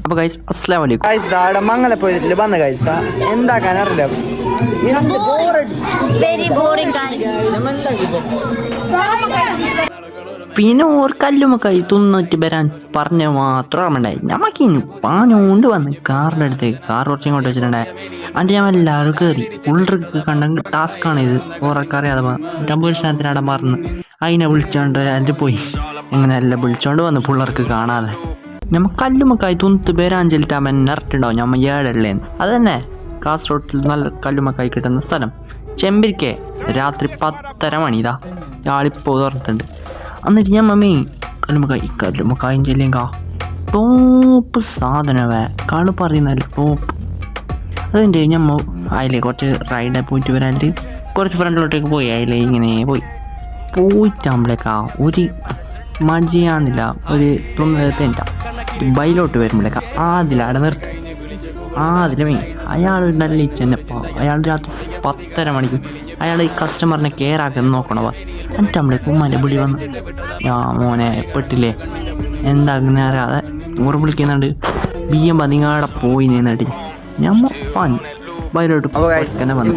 അപ്പോൾ ഗൈസ് അസ്സലാമു അലൈക്കും ഗൈസ് ദാടെ മംഗല പോയിട്ട് വന്ന ഗൈസ് എന്താക്കാൻ അറിയില്ല Very boring, guys. പിന്നെ ഓർക്കല്ലുമൊക്കെ തിന്നിട്ട് വരാൻ പറഞ്ഞ മാത്രം ഓർമ്മണ്ടായി നമുക്കിനി പാഞ്ഞോണ്ട് വന്ന് കാറിൻ്റെ അടുത്തേക്ക് കാർ കുറച്ചും ഇങ്ങോട്ട് വെച്ചിട്ടുണ്ടായി അതിൻ്റെ ഞാൻ എല്ലാവരും കയറി ഫുൾ ട്രിക്ക് കണ്ടെങ്കിൽ ടാസ്ക്കാണ് ഇത് ഓർക്കറിയാതെ ഡബിൾ സ്ഥാനത്തിനവിടെ മറന്ന് അതിനെ വിളിച്ചോണ്ട് അതിൻ്റെ പോയി ഇങ്ങനെ എല്ലാം വിളിച്ചോണ്ട് വന്ന് പിള്ളേർക്ക് കാണാതെ നമ്മൾ കല്ലുമക്കായി തുന്നിട്ട് വരാൻ ചെല്ലിട്ടാൻ നിറട്ടുണ്ടാവും നമ്മൾ ഏഴല്ലേന്ന് അത് തന്നെ കാസർഗോട്ടിൽ നല്ല കല്ലുമക്കായി കിട്ടുന്ന സ്ഥലം ചെമ്പിരിക്കെ രാത്രി 10:30 മണി ഇതാ ഞാളിപ്പോൾ തുറന്നിട്ടുണ്ട് എന്നിട്ട് ഞാൻ മമ്മി കല്ലുമക്കായും ചെല്ലിങ്കാ ടോപ്പ് സാധനവേ കള് പറയുന്നല്ല ടോപ്പ് അതിൻ്റെ ഞമ്മ അതിലെ കുറച്ച് റൈഡിൽ പോയിട്ട് വരാനായിട്ട് കുറച്ച് ഫ്രണ്ടിലോട്ടേക്ക് പോയി അതിലെ ഇങ്ങനെ പോയിട്ടാകുമ്പോഴേക്കാ ഒരു മജയാന്നില്ല ഒരു തൊണ്ണൂറ്റെട്ട ബൈലോട്ട് വരുമ്പോഴേക്കാ അതിലവിടെ നിർത്തി അതിലെ മെയിൻ അയാൾ നല്ല ഇച്ചെന്നെപ്പാ അയാൾ രാത്രി 10:30 മണിക്ക് അയാൾ ഈ കസ്റ്റമറിനെ കെയർ ആക്കി നോക്കണവ എന്നിട്ട് നമ്മളേക്ക് ഉമ്മാൻ്റെ വിളി വന്നു മോനെ പെട്ടില്ലേ എന്താകുന്ന അറിയാതെ ഓർ വിളിക്കുന്നുണ്ട് ബിയ്യം പതിങ്ങാടെ പോയി നിന്നിട്ട് ഞമ്മ പാഞ്ഞു ബൈലോട്ട് തന്നെ വന്നു.